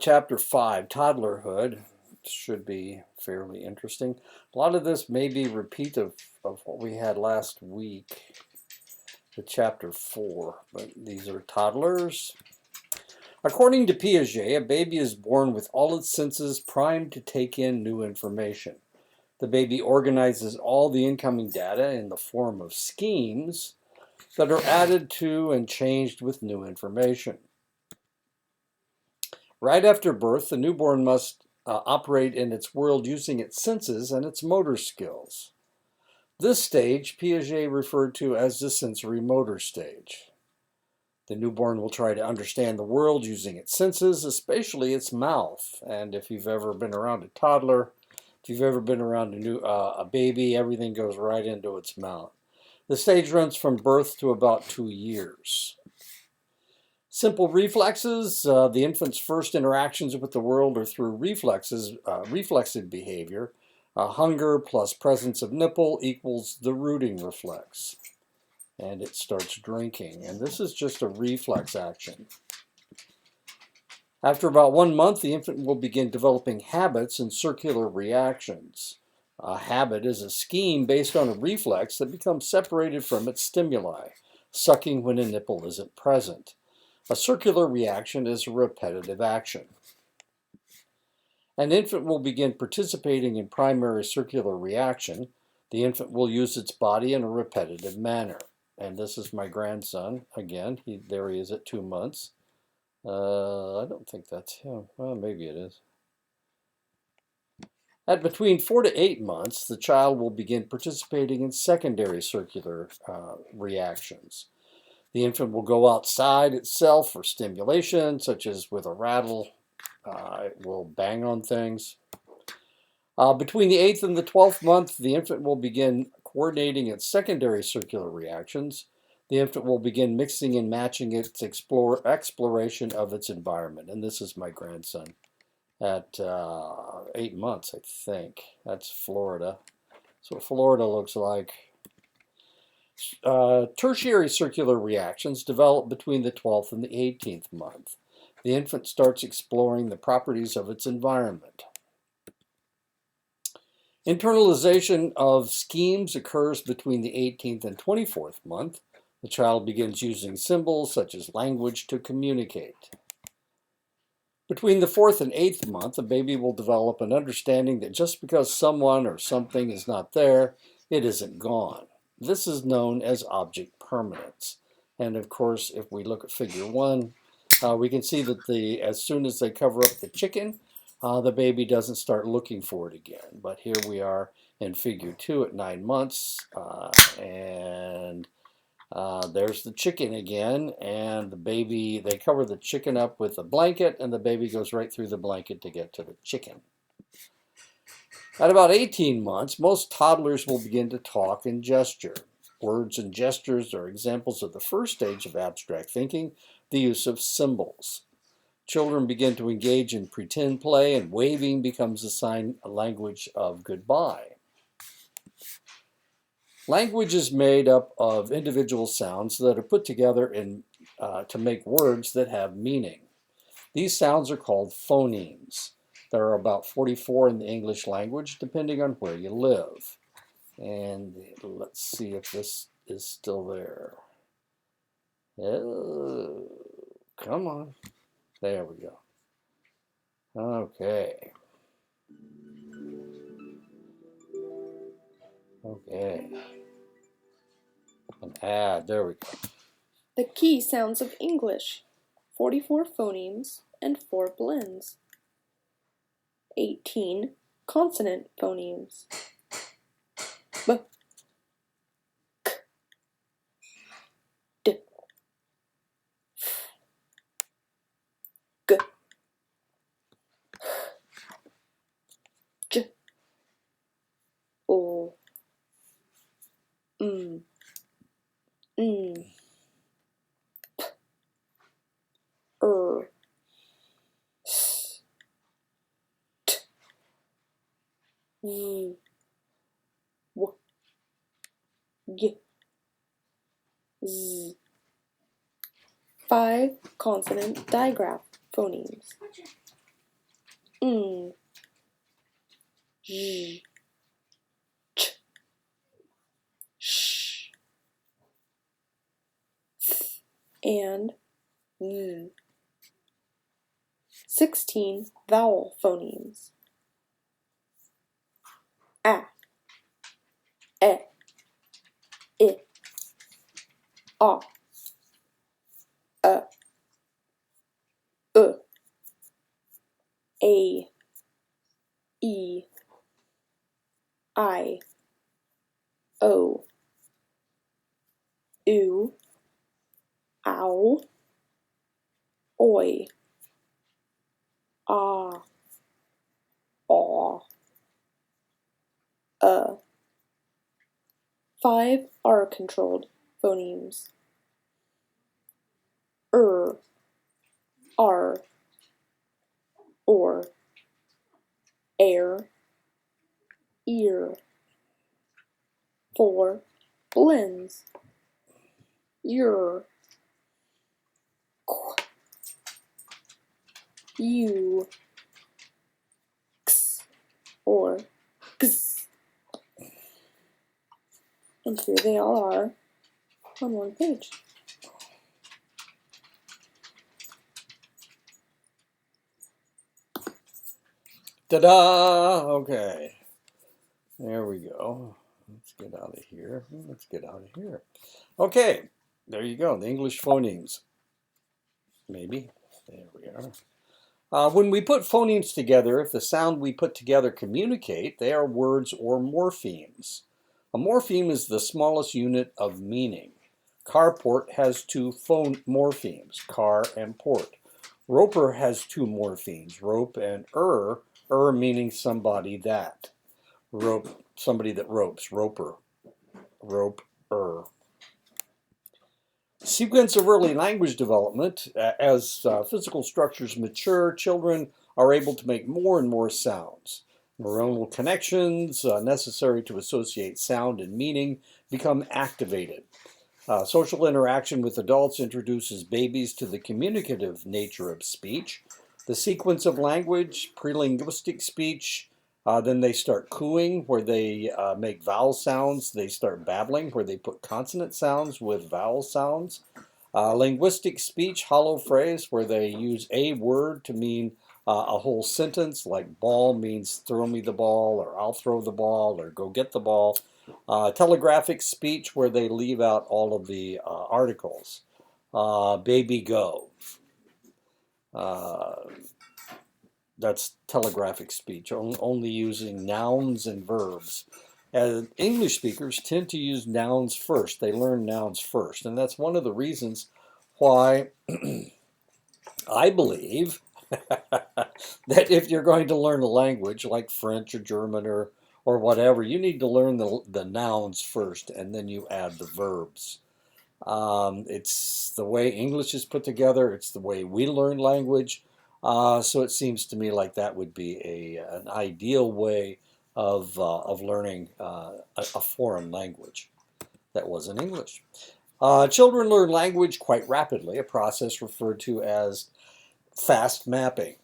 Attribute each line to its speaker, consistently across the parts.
Speaker 1: Chapter 5, Toddlerhood, should be fairly interesting. A lot of this may be repeat of what we had last week, the Chapter 4, but these are toddlers. According to Piaget, a baby is born with all its senses primed to take in new information. The baby organizes all the incoming data in the form of schemes that are added to and changed with new information. Right after birth, the newborn must operate in its world using its senses and its motor skills. This stage Piaget referred to as the sensory motor stage. The newborn will try to understand the world using its senses, especially its mouth. And if you've ever been around a toddler, if you've ever been around a baby, everything goes right into its mouth. The stage runs from birth to about 2 years. Simple reflexes, the infant's first interactions with the world are through reflexive behavior. Hunger plus presence of nipple equals the rooting reflex. And it starts drinking. And this is just a reflex action. After about 1 month, the infant will begin developing habits and circular reactions. A habit is a scheme based on a reflex that becomes separated from its stimuli, sucking when a nipple isn't present. A circular reaction is a repetitive action. An infant will begin participating in primary circular reaction. The infant will use its body in a repetitive manner. And this is my grandson. Again, there he is at 2 months. I don't think that's him. Well, maybe it is. At between 4 to 8 months, the child will begin participating in secondary circular reactions. The infant will go outside itself for stimulation, such as with a rattle. It will bang on things. Between the 8th and the 12th month, the infant will begin coordinating its secondary circular reactions. The infant will begin mixing and matching its exploration of its environment. And this is my grandson at 8 months, I think. That's Florida. So Florida looks like. Tertiary circular reactions develop between the 12th and the 18th month. The infant starts exploring the properties of its environment. Internalization of schemes occurs between the 18th and 24th month. The child begins using symbols such as language to communicate. Between the 4th and 8th month, a baby will develop an understanding that just because someone or something is not there, it isn't gone. This is known as object permanence. And of course, if we look at figure 1, we can see that as soon as they cover up the chicken, the baby doesn't start looking for it again. But here we are in figure 2 at 9 months, and there's the chicken again, and the baby, they cover the chicken up with a blanket, and the baby goes right through the blanket to get to the chicken. At about 18 months, most toddlers will begin to talk and gesture. Words and gestures are examples of the first stage of abstract thinking, the use of symbols. Children begin to engage in pretend play, and waving becomes a sign language of goodbye. Language is made up of individual sounds that are put together to make words that have meaning. These sounds are called phonemes. There are about 44 in the English language, depending on where you live. And let's see if this is still there. Oh, come on. There we go. Okay. Okay. An ad. There we go.
Speaker 2: The key sounds of English. 44 phonemes and 4 blends. 18 consonant phonemes. B, k, d, f, g, j, o, n, p, r, s, t, v, w, y, z. 5 consonant digraph phonemes. N, Z, ch, sh, th, and z. 16 vowel phonemes. A, E, I, A, A, E, I, O, U, ow, oi, ah, aw, 5 R-controlled phonemes. R, or, air, ear. 4 blends. Your, qu, you, x, or x. And here they all are on one page.
Speaker 1: Ta-da! Okay. There we go. Let's get out of here. Let's get out of here. Okay. There you go. The English phonemes. Maybe. There we are. When we put phonemes together, if the sound we put together communicate, they are words or morphemes. A morpheme is the smallest unit of meaning. Carport has 2 morphemes, car and port. Roper has 2 morphemes, rope and meaning somebody that. Rope, somebody that ropes, roper, rope-er. Sequence of early language development. As physical structures mature, children are able to make more and more sounds. Neuronal connections necessary to associate sound and meaning become activated. Social interaction with adults introduces babies to the communicative nature of speech. The sequence of language, prelinguistic speech, then they start cooing, where they make vowel sounds. They start babbling, where they put consonant sounds with vowel sounds. Linguistic speech, hollow phrase, where they use a word to mean a whole sentence, like ball means throw me the ball, or I'll throw the ball, or go get the ball. Telegraphic speech, where they leave out all of the articles. Baby go. That's telegraphic speech, only using nouns and verbs. As English speakers tend to use nouns first. They learn nouns first. And that's one of the reasons why I believe that if you're going to learn a language like French or German or whatever, you need to learn the nouns first, and then you add the verbs. It's the way English is put together. It's the way we learn language. So it seems to me like that would be an ideal way of learning a foreign language that wasn't English. Children learn language quite rapidly, a process referred to as fast mapping.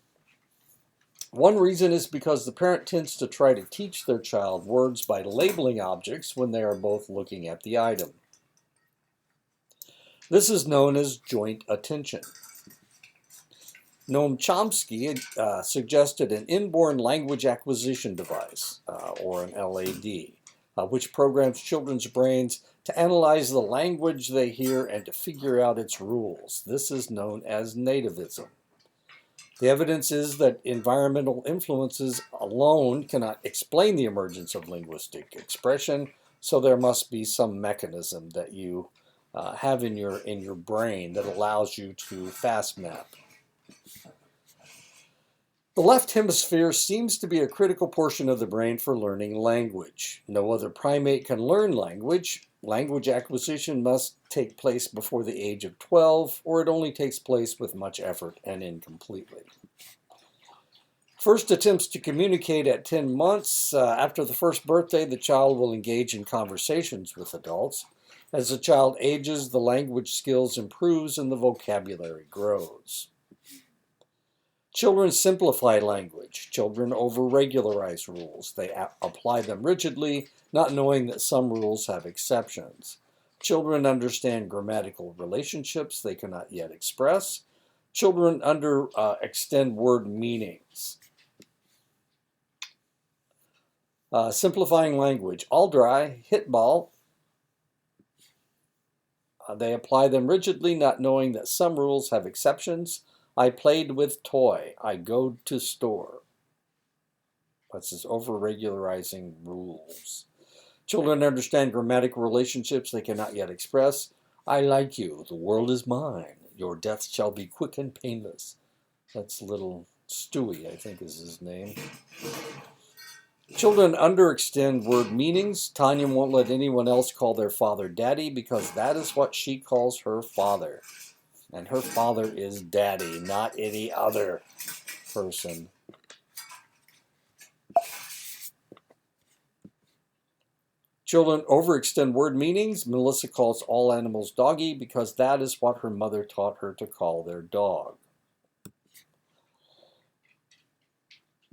Speaker 1: One reason is because the parent tends to try to teach their child words by labeling objects when they are both looking at the item. This is known as joint attention. Noam Chomsky suggested an inborn language acquisition device, or an LAD, which programs children's brains to analyze the language they hear and to figure out its rules. This is known as nativism. The evidence is that environmental influences alone cannot explain the emergence of linguistic expression, so there must be some mechanism that you have in your brain that allows you to fast map. The left hemisphere seems to be a critical portion of the brain for learning language. No other primate can learn language. Language acquisition must take place before the age of 12, or it only takes place with much effort and incompletely. First attempts to communicate at 10 months. After the first birthday, the child will engage in conversations with adults. As the child ages, the language skills improves and the vocabulary grows. Children simplify language. Children over-regularize rules. They apply them rigidly, not knowing that some rules have exceptions. Children understand grammatical relationships they cannot yet express. Children extend word meanings. Simplifying language. All dry, hit ball. They apply them rigidly, not knowing that some rules have exceptions. I played with toy. I go to store. That's just over-regularizing rules. Children understand grammatical relationships they cannot yet express. I like you. The world is mine. Your death shall be quick and painless. That's little Stewie, I think is his name. Children underextend word meanings. Tanya won't let anyone else call their father daddy because that is what she calls her father. And her father is daddy, not any other person. Children overextend word meanings. Melissa calls all animals doggy because that is what her mother taught her to call their dog.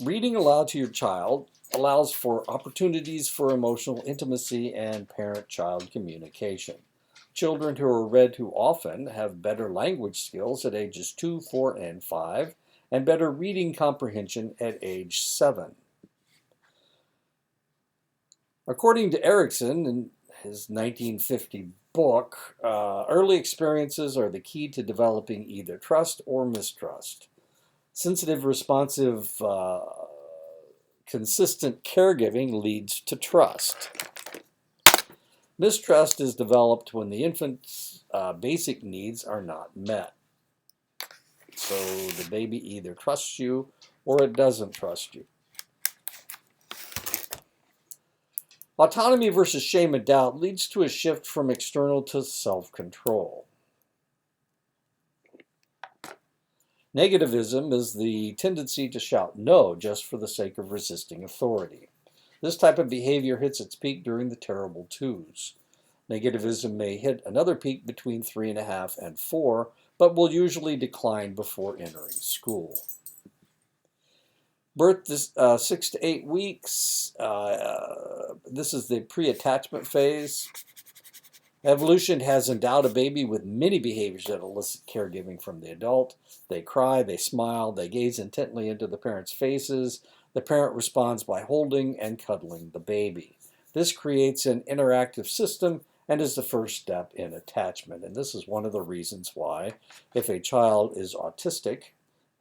Speaker 1: Reading aloud to your child allows for opportunities for emotional intimacy and parent-child communication. Children who are read to often have better language skills at ages 2, 4, and 5, and better reading comprehension at age 7. According to Erikson, in his 1950 book, early experiences are the key to developing either trust or mistrust. Sensitive, responsive, consistent caregiving leads to trust. Mistrust is developed when the infant's basic needs are not met. So the baby either trusts you or it doesn't trust you. Autonomy versus shame and doubt leads to a shift from external to self-control. Negativism is the tendency to shout no just for the sake of resisting authority. This type of behavior hits its peak during the terrible twos. Negativism may hit another peak between 3.5 and 4, but will usually decline before entering school. Birth 6 to 8 weeks. This is the pre-attachment phase. Evolution has endowed a baby with many behaviors that elicit caregiving from the adult. They cry, they smile, they gaze intently into the parents' faces. The parent responds by holding and cuddling the baby. This creates an interactive system and is the first step in attachment. And this is one of the reasons why, if a child is autistic,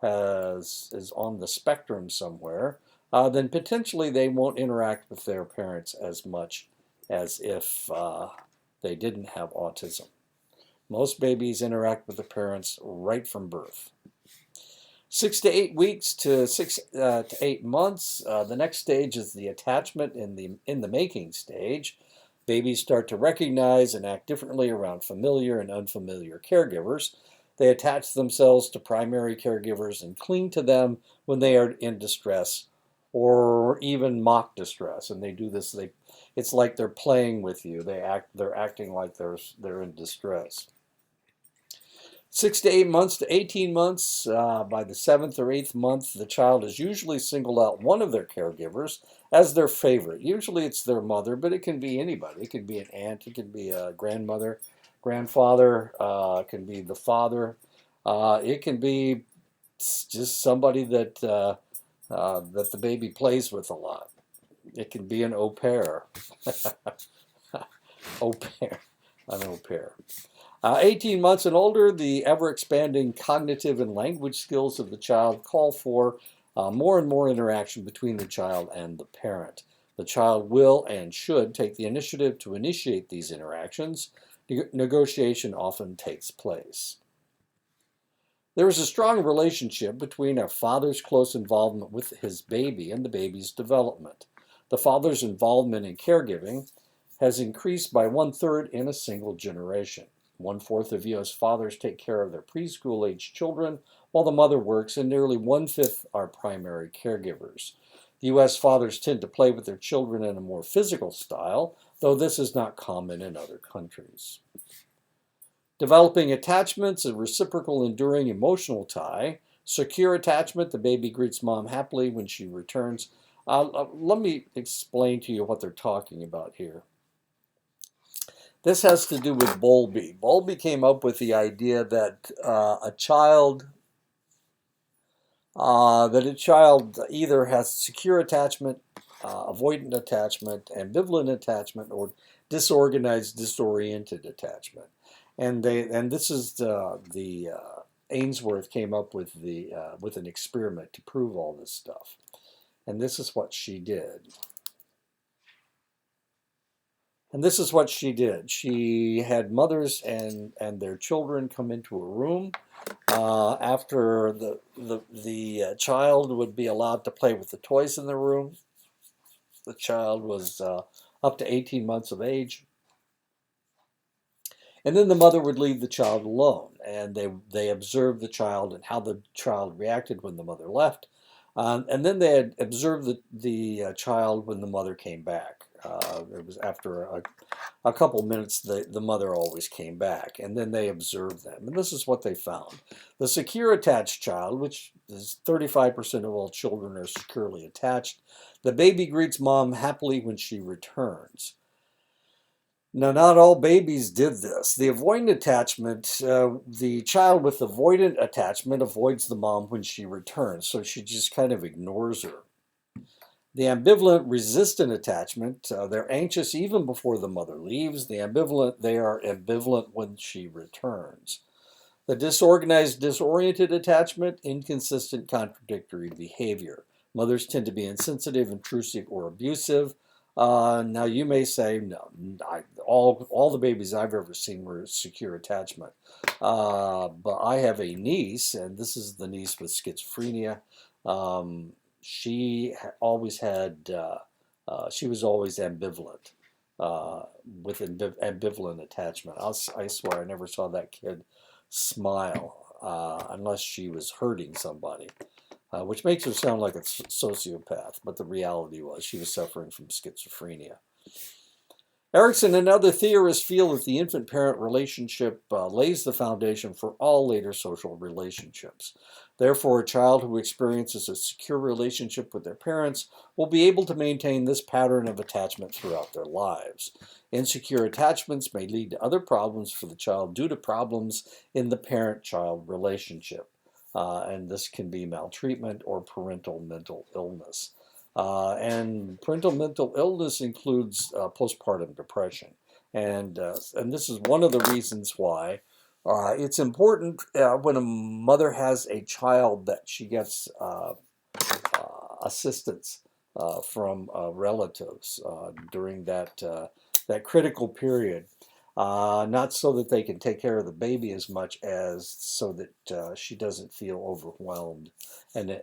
Speaker 1: is on the spectrum somewhere, then potentially they won't interact with their parents as much as if they didn't have autism. Most babies interact with the parents right from birth. 6 to 8 weeks to 6 to 8 months. The next stage is the attachment in the making stage. Babies start to recognize and act differently around familiar and unfamiliar caregivers. They attach themselves to primary caregivers and cling to them when they are in distress or even mock distress. And they do this. It's like they're playing with you. They're acting like they're in distress. 6 to 8 months to 18 months. By the 7th or 8th month, the child has usually singled out one of their caregivers as their favorite. Usually it's their mother, but it can be anybody. It could be an aunt. It could be a grandmother, grandfather. It can be the father. It can be just somebody that the baby plays with a lot. It can be an au pair. Au pair. An au pair. 18 months and older, the ever-expanding cognitive and language skills of the child call for more and more interaction between the child and the parent. The child will and should take the initiative to initiate these interactions. Negotiation often takes place. There is a strong relationship between a father's close involvement with his baby and the baby's development. The father's involvement in caregiving has increased by 1/3 in a single generation. 1/4 of U.S. fathers take care of their preschool-age children while the mother works, and nearly 1/5 are primary caregivers. The U.S. fathers tend to play with their children in a more physical style, though this is not common in other countries. Developing attachments, a reciprocal, enduring emotional tie Secure attachment, the baby greets mom happily when she returns. Let me explain to you what they're talking about here. This has to do with Bowlby. Bowlby came up with the idea that a child either has secure attachment, avoidant attachment, ambivalent attachment, or disorganized, disoriented attachment. And this is the Ainsworth came up with with an experiment to prove all this stuff. And this is what she did. And this is what she did. She had mothers and their children come into a room. After the child would be allowed to play with the toys in the room. The child was up to 18 months of age. And then the mother would leave the child alone, and they observed the child and how the child reacted when the mother left. And then they had observed the child when the mother came back. It was after a couple minutes, the mother always came back, and then they observed them. And this is what they found. The secure attached child, which is 35% of all children are securely attached, the baby greets mom happily when she returns. Now, not all babies did this. The avoidant attachment, the child with avoidant attachment avoids the mom when she returns, so she just kind of ignores her. The ambivalent resistant attachment, they're anxious even before the mother leaves. The ambivalent, they are ambivalent when she returns. The disorganized, disoriented attachment, inconsistent, contradictory behavior. Mothers tend to be insensitive, intrusive, or abusive. Now you may say, no, all the babies I've ever seen were secure attachment. But I have a niece, and this is the niece with schizophrenia. She always had, she was always ambivalent, with ambivalent attachment. I swear I never saw that kid smile unless she was hurting somebody. Which makes her sound like a sociopath, but the reality was she was suffering from schizophrenia. Erikson and other theorists feel that the infant-parent relationship lays the foundation for all later social relationships. Therefore, a child who experiences a secure relationship with their parents will be able to maintain this pattern of attachment throughout their lives. Insecure attachments may lead to other problems for the child due to problems in the parent-child relationship. And this can be maltreatment or parental mental illness. And parental mental illness includes postpartum depression. And this is one of the reasons why it's important when a mother has a child that she gets assistance from relatives during that critical period. Not so that they can take care of the baby as much as so that she doesn't feel overwhelmed and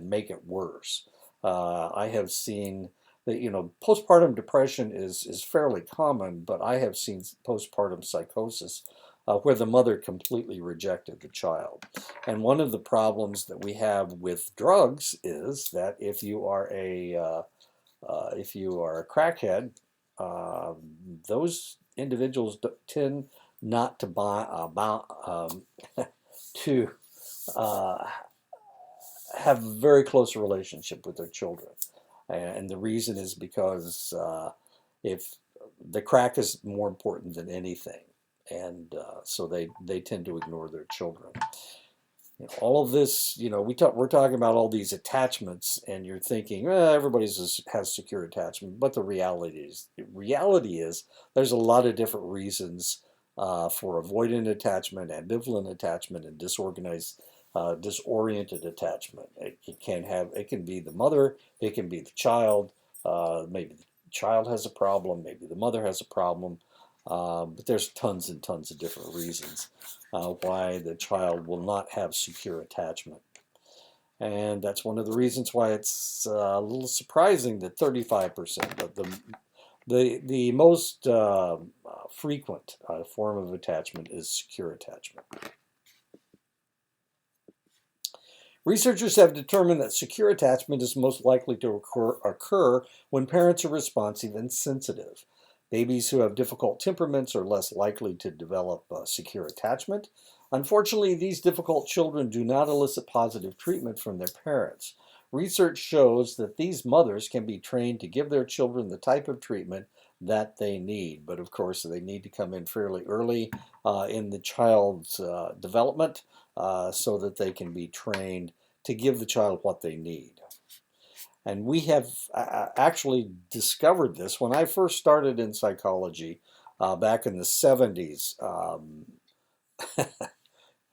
Speaker 1: make it worse. I have seen that, postpartum depression is fairly common, but I have seen postpartum psychosis where the mother completely rejected the child. And one of the problems that we have with drugs is that if you are a crackhead, those individuals tend not to to have a very close relationship with their children, and the reason is because if the crack is more important than anything, and so they tend to ignore their children. All of this, we're talking about all these attachments, and you're thinking, everybody has secure attachment, but the reality is there's a lot of different reasons for avoidant attachment, ambivalent attachment, and disorganized, disoriented attachment. It can be the mother, it can be the child. Maybe the child has a problem, maybe the mother has a problem. But there's tons and tons of different reasons why the child will not have secure attachment. And that's one of the reasons why it's a little surprising that 35% of the most frequent form of attachment is secure attachment. Researchers have determined that secure attachment is most likely to occur when parents are responsive and sensitive. Babies who have difficult temperaments are less likely to develop secure attachment. Unfortunately, these difficult children do not elicit positive treatment from their parents. Research shows that these mothers can be trained to give their children the type of treatment that they need. But of course, they need to come in fairly early in the child's development so that they can be trained to give the child what they need. And we have actually discovered this when I first started in psychology back in the 70s.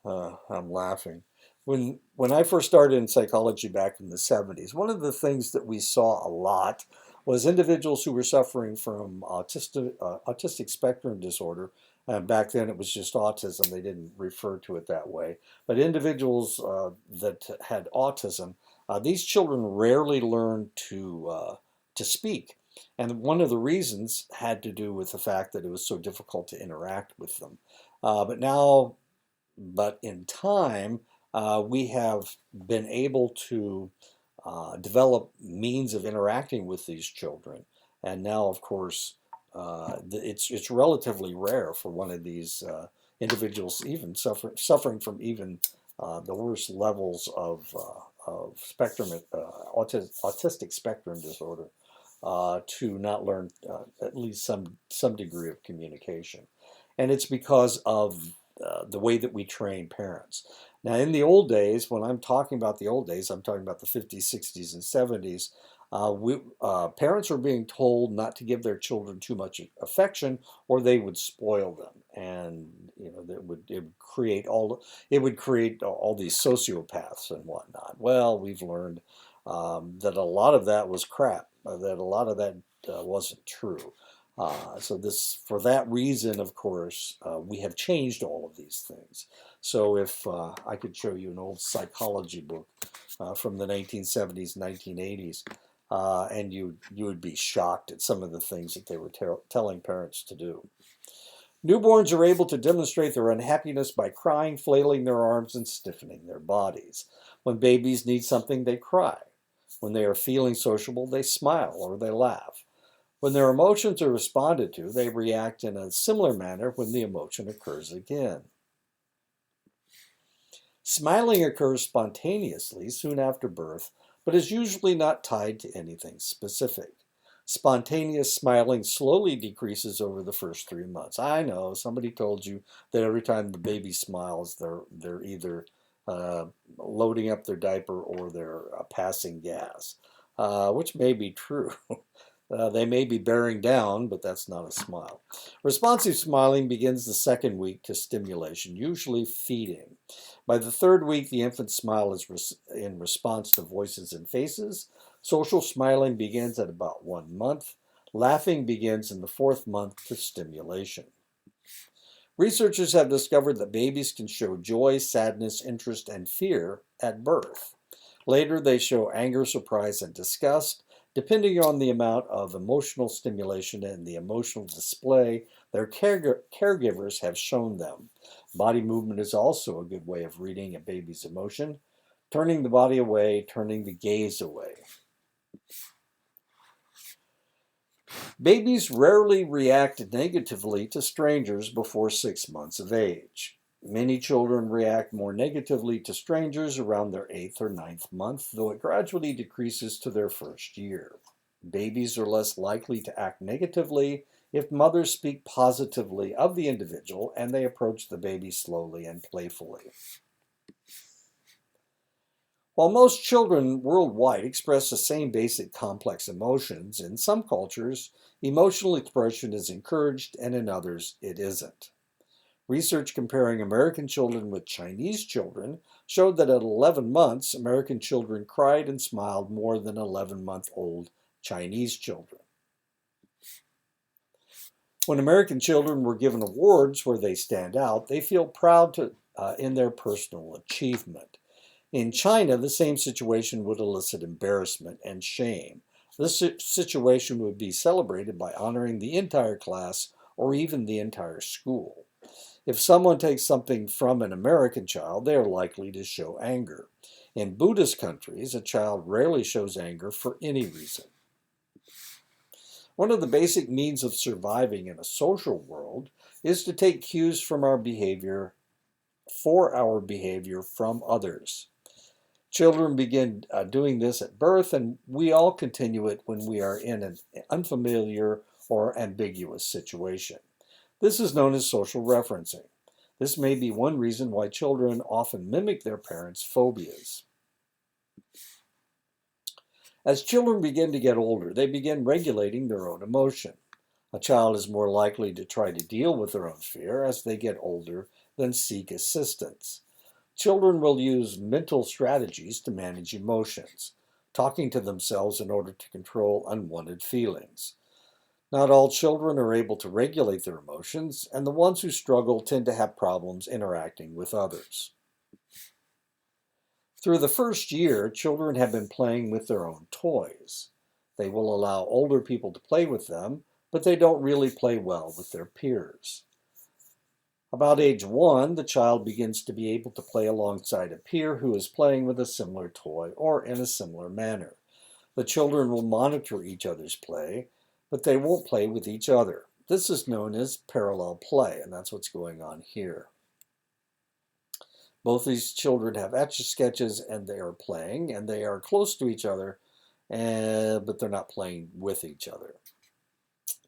Speaker 1: I'm laughing. When I first started in psychology back in the 70s, one of the things that we saw a lot was individuals who were suffering from autistic spectrum disorder. Back then it was just autism. They didn't refer to it that way. But individuals that had autism, these children rarely learned to speak. And one of the reasons had to do with the fact that it was so difficult to interact with them. But in time, we have been able to develop means of interacting with these children. And now, of course, it's relatively rare for one of these individuals even suffering from even the worst levels of spectrum autistic spectrum disorder to not learn at least some degree of communication. And it's because of the way that we train parents. Now, in the old days, when I'm talking about the old days, I'm talking about the 50s, 60s, and 70s. Parents were being told not to give their children too much affection, or they would spoil them, and it would create all these sociopaths and whatnot. Well, we've learned that a lot of that was crap. That a lot of that wasn't true. For that reason, of course, we have changed all of these things. So if I could show you an old psychology book from the 1970s, 1980s, and you would be shocked at some of the things that they were telling parents to do. Newborns are able to demonstrate their unhappiness by crying, flailing their arms, and stiffening their bodies. When babies need something, they cry. When they are feeling sociable, they smile or they laugh. When their emotions are responded to, they react in a similar manner when the emotion occurs again. Smiling occurs spontaneously soon after birth, but is usually not tied to anything specific. Spontaneous smiling slowly decreases over the first 3 months. I know somebody told you that every time the baby smiles, they're either loading up their diaper or they're passing gas, which may be true. They may be bearing down, but that's not a smile. Responsive smiling begins the second week to stimulation, usually feeding. By the third week, the infant's smile is in response to voices and faces. Social smiling begins at about 1 month. Laughing begins in the 4th month to stimulation. Researchers have discovered that babies can show joy, sadness, interest, and fear at birth. Later, they show anger, surprise, and disgust, depending on the amount of emotional stimulation and the emotional display their caregivers have shown them. Body movement is also a good way of reading a baby's emotion, turning the body away, turning the gaze away. Babies rarely react negatively to strangers before 6 months of age. Many children react more negatively to strangers around their 8th or 9th month, though it gradually decreases to their first year. Babies are less likely to act negatively if mothers speak positively of the individual and they approach the baby slowly and playfully. While most children worldwide express the same basic complex emotions, in some cultures, emotional expression is encouraged and in others it isn't. Research comparing American children with Chinese children showed that at 11 months, American children cried and smiled more than 11-month-old Chinese children. When American children were given awards where they stand out, they feel proud in their personal achievement. In China, the same situation would elicit embarrassment and shame. This situation would be celebrated by honoring the entire class or even the entire school. If someone takes something from an American child, they are likely to show anger. In Buddhist countries, a child rarely shows anger for any reason. One of the basic means of surviving in a social world is to take cues from our behavior for our behavior from others. Children begin doing this at birth, and we all continue it when we are in an unfamiliar or ambiguous situation. This is known as social referencing. This may be one reason why children often mimic their parents' phobias. As children begin to get older, they begin regulating their own emotion. A child is more likely to try to deal with their own fear as they get older than seek assistance. Children will use mental strategies to manage emotions, talking to themselves in order to control unwanted feelings. Not all children are able to regulate their emotions, and the ones who struggle tend to have problems interacting with others. Through the first year, children have been playing with their own toys. They will allow older people to play with them, but they don't really play well with their peers. About age 1, the child begins to be able to play alongside a peer who is playing with a similar toy or in a similar manner. The children will monitor each other's play, but they won't play with each other. This is known as parallel play, and that's what's going on here. Both these children have etch-a-sketches and they are playing, and they are close to each other, but they're not playing with each other.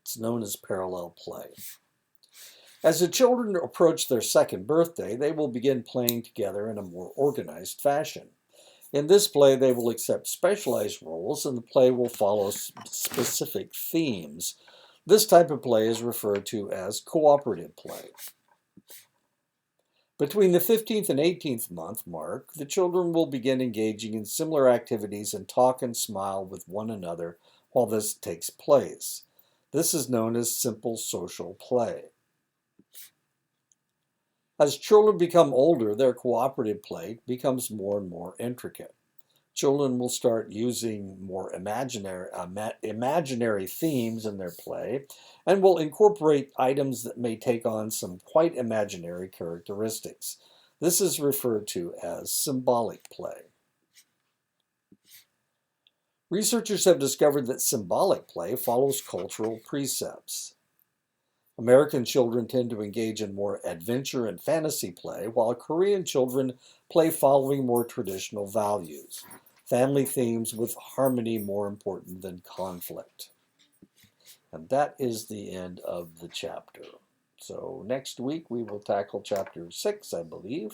Speaker 1: It's known as parallel play. As the children approach their second birthday, they will begin playing together in a more organized fashion. In this play, they will accept specialized roles, and the play will follow specific themes. This type of play is referred to as cooperative play. Between the 15th and 18th month mark, the children will begin engaging in similar activities and talk and smile with one another while this takes place. This is known as simple social play. As children become older, their cooperative play becomes more and more intricate. Children will start using more imaginary themes in their play and will incorporate items that may take on some quite imaginary characteristics. This is referred to as symbolic play. Researchers have discovered that symbolic play follows cultural precepts. American children tend to engage in more adventure and fantasy play, while Korean children play following more traditional values. Family themes with harmony more important than conflict. And that is the end of the chapter. So next week we will tackle chapter 6, I believe.